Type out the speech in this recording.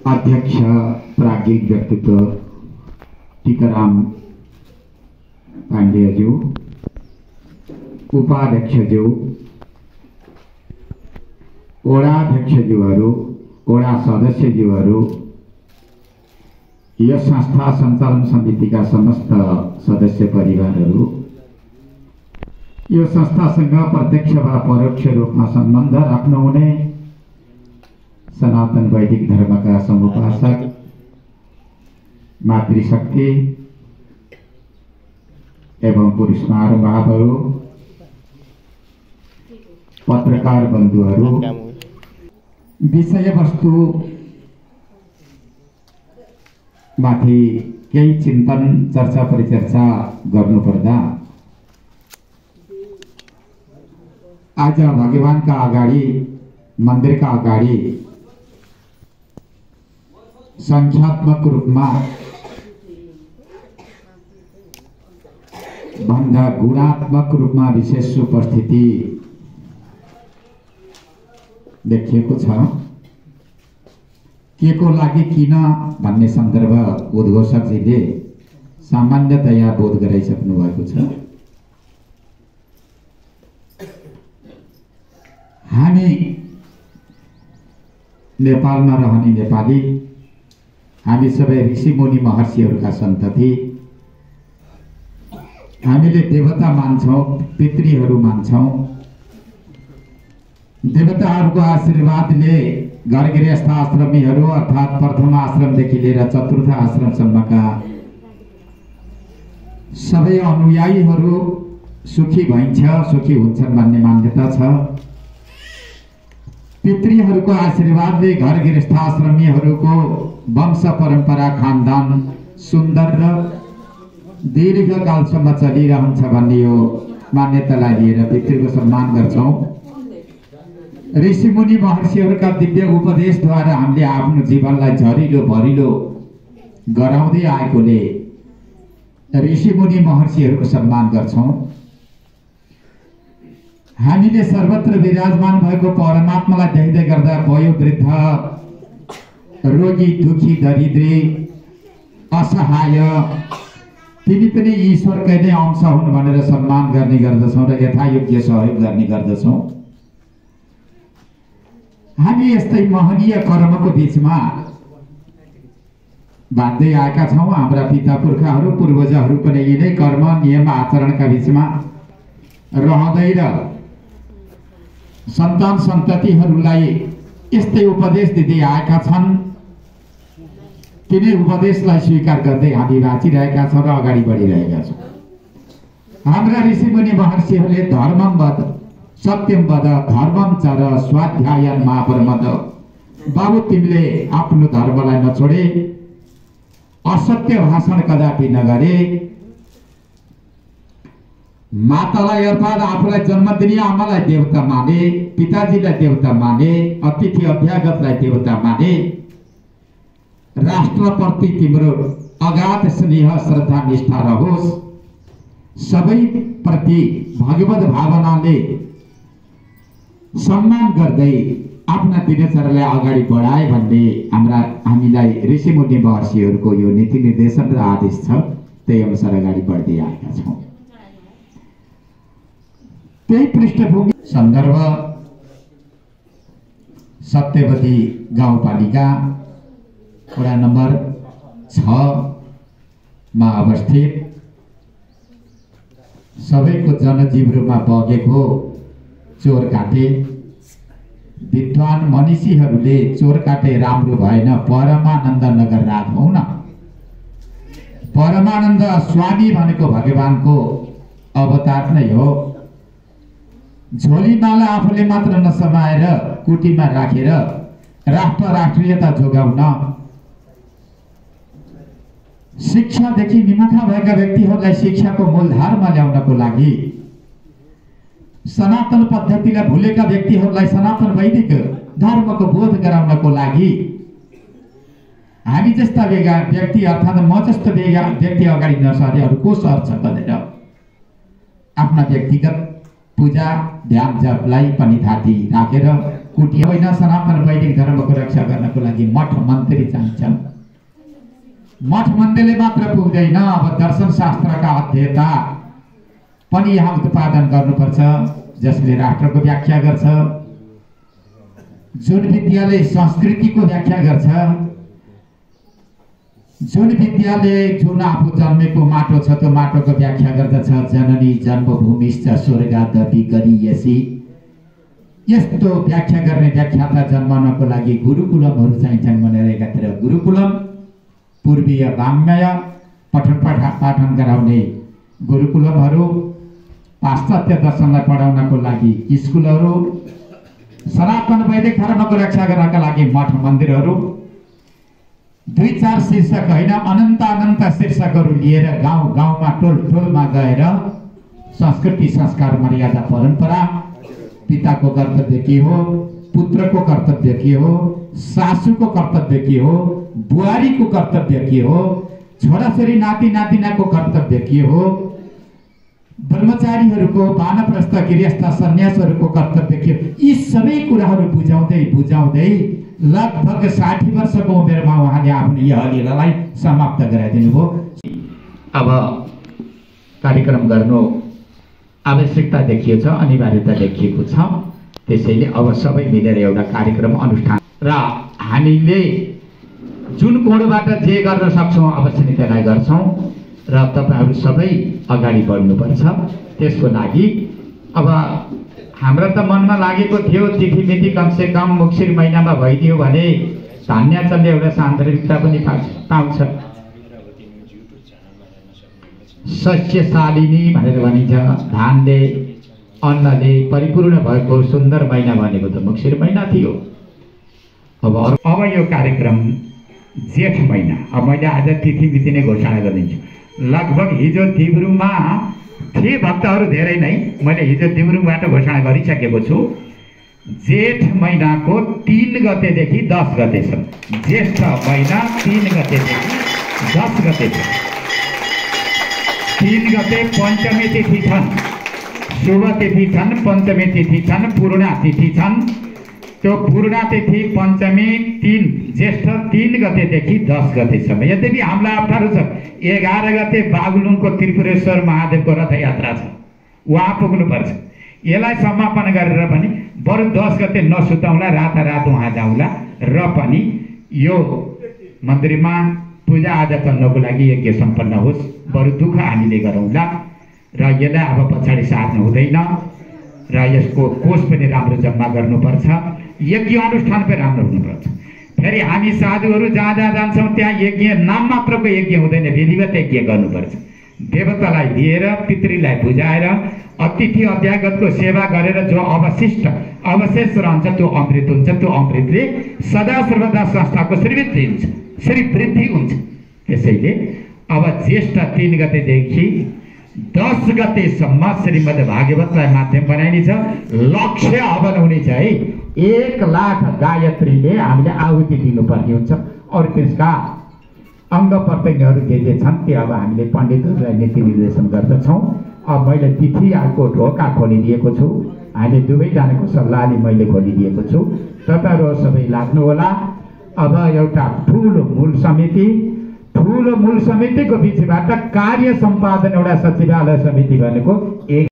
अध्यक्ष प्राज्ञिक व्यक्तित्व टीकाराम पाण्डेज्यू, उपाध्यक्षज्यू, वडाध्यक्षज्यूहरू, वडा सदस्यज्यूहरू, यस संस्था सञ्चालन समितिका समस्त सदस्य परिवारहरू, यो संस्थासँग प्रत्यक्ष वा परोक्ष रूपमा सम्बन्ध राख्नुहुने सनातन वैदिक धर्मका समुपासक, मातृशक्ति एवं पुरुष महानुभावहरू, पत्रकार बन्धुहरू, विषयवस्तु माथि केही चिन्तन चर्चा परिचर्चा गर्नुपर्दा आज भगवानका अगाडि, मन्दिरका अगाडि संख्यात्मक रूपमा भन्दा गुणात्मक रूपमा विशेष उपस्थिति देखिएको छ। के को लागि किन भन्ने सन्दर्भ उद्घोषकजीले सामान्यतया बोध गराइसक्नु भएको छ। हामी नेपालमा रहने नेपाली, हामी सबै ऋषिमुनि महर्षिहरूका सन्तति, हामीले देवता मान्छौँ, पितृहरू मान्छौँ। देवताहरूको आशीर्वादले घर गृहस्थ आश्रमीहरू अर्थात् प्रथम आश्रमदेखि लिएर चतुर्थ आश्रमसम्मका सबै अनुयायीहरू सुखी भइन्छ, सुखी हुन्छन् भन्ने मान्यता छ। पितृहरूको आशीर्वादले घर गृहस्थ आश्रमीहरूको वंश परम्परा खानदान सुन्दर र दीर्घकालसम्म चलिरहन्छ भन्ने यो मान्यतालाई लिएर पितृको सम्मान गर्छौँ। ऋषिमुनि महर्षिहरूका दिव्य उपदेशद्वारा हामीले आफ्नो जीवनलाई झरिलो भरिलो गराउँदै आएकोले ऋषिमुनि महर्षिहरूको सम्मान गर्छौँ। हामीले सर्वत्र विराजमान भएको परमात्मालाई देख्दै गर्दा वयोवृद्ध, रोगी, दुखी, दरिद्री, असहाय तिनी पनि ईश्वरकै नै अंश हुन् भनेर सम्मान गर्ने गर्दछौँ र यथायोग्य सहयोग गर्ने गर्दछौँ। हामी यस्तै महनीय कर्मको बीचमा बाँध्दै आएका छौँ। हाम्रा पिता पुर्खाहरू, पूर्वजहरू पनि यिनै कर्म नियम आचरणका बीचमा रहँदै र सन्तान सन्ततिहरूलाई यस्तै उपदेश दिँदै आएका छन्। तिनै उपदेशलाई स्वीकार गर्दै हामी बाँचिरहेका छौँ र अगाडि बढिरहेका छौँ। हाम्रा ऋषिमुनि महर्षिहरूले धर्मम वद, सत्यम वद, धर्मम चर, स्वाध्यायन मा परमद। बाबु तिमीले आफ्नो धर्मलाई नछोडे, असत्य भाषण कदापि नगरे, मातालाई अर्थात् आफूलाई जन्म दिने आमालाई देवता माने, पिताजीलाई देवता माने, अतिथि अभ्यागतलाई देवता माने, राष्ट्रप्रति तिम्रो अगाध स्नेह श्रद्धा निष्ठा रहोस्, सबै प्रति भगवत भावनाले सम्मान गर्दै आफ्ना दिनचर्यालाई अगाडि बढाए भन्ने हामीलाई ऋषिमुनि महर्षिहरूको यो नीति निर्देशन र आदेश छ। त्यही अनुसार अगाडि बढ्दै आएका छौँ। त्यही पृष्ठभूमि सन्दर्भ सत्यवती गाउँपालिका वडा नम्बर 6 मा अवस्थित सबैको जनजीवनमा बगेको चोरकाटे, विद्वान मनीषीहरूले चोरकाटे राम्रो भएन, परमानन्द नगर राखौँ न। परमानन्द स्वामी भनेको भगवानको अवतार नै हो। झोलीमाला आफूले मात्र नसमाएर कुटीमा राखेर राष्ट्र राष्ट्रियता जोगाउन, शिक्षादेखि विमुखा भएका व्यक्तिहरूलाई शिक्षाको मूलधारमा ल्याउनको लागि, सनातन पद्धतिलाई भुलेका व्यक्तिहरूलाई सनातन वैदिक धर्मको बोध गराउनको लागि हामी जस्ता व्यक्ति अर्थात् म जस्तो व्यक्ति अगाडि नसरे अरू को सर्छ भनेर आफ्ना व्यक्तिगत पूजा ध्यान जपलाई पनि थाती राखेर कुटी होइन, सनातन वैदिक धर्मको रक्षा गर्नको लागि मठ मन्त्री चाहिन्छ। मठ मन्त्रीले मात्र पुग्दैन, अब दर्शन शास्त्रका अध्येता पनि यहाँ उत्पादन गर्नुपर्छ, जसले राष्ट्रको व्याख्या गर्छ, जुन विद्याले संस्कृतिको व्याख्या गर्छ, जुन विद्याले जुन आफू जन्मेको माटो छ त्यो माटोको व्याख्या गर्दछ। जननी जन्मभूमिश्च स्वर्गादपि गरीयसी, यस्तो व्याख्या गर्ने व्याख्याता जन्माउनको लागि गुरुकुलमहरू चाहिन्छन् भनेर एकातिर गुरुकुलम, पूर्वीय वाङ्मय पाठन गराउने गुरुकुलमहरू, पाश्चात्य दर्शनलाई पढाउनको लागि स्कुलहरू, सनातन वैदिक धर्मको रक्षा गर्नका लागि मठ मन्दिरहरू, 2-4 शीर्षक होइन अनन्त शीर्षकहरू लिएर गाउँ गाउँमा टोल टोलमा गएर संस्कृति संस्कार मर्यादा परम्परा, पिताको कर्तव्य के हो, पुत्रको कर्तव्य के हो, सासूको कर्तव्य के हो, बुहारीको कर्तव्य के हो, छोराछोरी नाति नातिनाको कर्तव्य के हो, ब्रह्मचारीहरूको वानप्रस्थ गृहस्थ सन्यासहरूको कर्तव्य के हो, यी सबै कुराहरू बुझाउँदै लगभग 60 वर्षको उमेरमा उहाँले आफ्नो यह लीलालाई समाप्त गराइदिनु भयो। अब कार्यक्रम गर्नु आवश्यकता देखिएको छ, अनिवार्यता देखिएको छ, त्यसैले अब सबै मिलेर एउटा कार्यक्रम अनुष्ठान र हामीले जुन कोणबाट जे गर्न सक्छौँ अवश्य नै त्यसलाई गर्छौँ र तपाईहरू सबै अगाडि बढ्नुपर्छ। त्यसको लागि अब हाम्रो त मनमा लागेको थियो तिथिमिति कमसे कम मुक्सिर महिनामा भइदियो भने धान्याचलले एउटा सान्दर्भिकता पनि पाउँछ। सस्यशालिनी भनेर भनिन्छ, धानले अन्नले परिपूर्ण भएको सुन्दर महिना भनेको त मुक्सिर महिना थियो। अब यो कार्यक्रम जेठ महिना, अब मैले आज तिथिमिति नै घोषणा गरिदिन्छु। लगभग हिजो दिब्रुङमा थिए भक्तहरू धेरै नै, मैले हिजो दिब्रुङबाट घोषणा गरिसकेको छु। जेठ महिनाको 3 गतेदेखि 10 गतेसम्म, ज्येष्ठ महिना 3 गतेदेखि 10 गतेसम्म 3 गते पञ्चमी तिथि छन्, शुभ तिथि छन्, पञ्चमी तिथि छन्, पूर्णा तिथि छन्। त्यो पूर्णा तिथि पञ्चमी 3 ज्येष्ठ 3 गतेदेखि 10 गतेसम्म। यद्यपि हामीलाई अप्ठ्यारो छ, 11 गते बागलुङको त्रिपुरेश्वर महादेवको रथयात्रा छ, उहाँ पुग्नुपर्छ। यसलाई समापन गरेर पनि बरु 10 गते नसुताउला, रातारात उहाँ जाउँला र पनि यो मन्दिरमा पूजा आजा गर्नको लागि यज्ञ सम्पन्न होस्, बरु दुःख हामीले गरौँला र यसलाई अब पछाडि सार्नु हुँदैन र यसको कोष पनि राम्रो जम्मा गर्नुपर्छ, यज्ञ अनुष्ठान पनि राम्रो हुनुपर्छ। फेरि हामी साधुहरू जहाँ जहाँ जान्छौँ त्यहाँ यज्ञ नाम मात्रको यज्ञ हुँदैन, विधिवत यज्ञ गर्नुपर्छ। देवतालाई लिएर पितृलाई बुझाएर अतिथि अभ्यागतको सेवा गरेर जो अवशेष रहन्छ त्यो अमृत हुन्छ, त्यो अमृतले सदा सर्वदा संस्थाको श्रीवृद्धि हुन्छ। त्यसैले अब ज्येष्ठ 3 गतेदेखि 10 गतेसम्म श्रीमद् भागवतलाई माध्यम बनाइनेछ। लक्ष्य हवन हुनेछ है, 1 लाख गायत्रीले हामीले आहुति दिनुपर्ने हुन्छ। और त्यसका अङ्ग प्रत्यङ्गहरू जे छन् त्यो अब हामीले पण्डितहरूलाई नीति निर्देशन गर्दछौँ। अब मैले तिथिको ढोका खोलिदिएको छु, हामीले दुवैजनाको सल्लाहले मैले खोलिदिएको छु, तपाईँहरू सबै लाग्नुहोला। अब एउटा ठुलो मूल समितिको बिचबाट कार्य सम्पादन एउटा सचिवालय समिति भनेको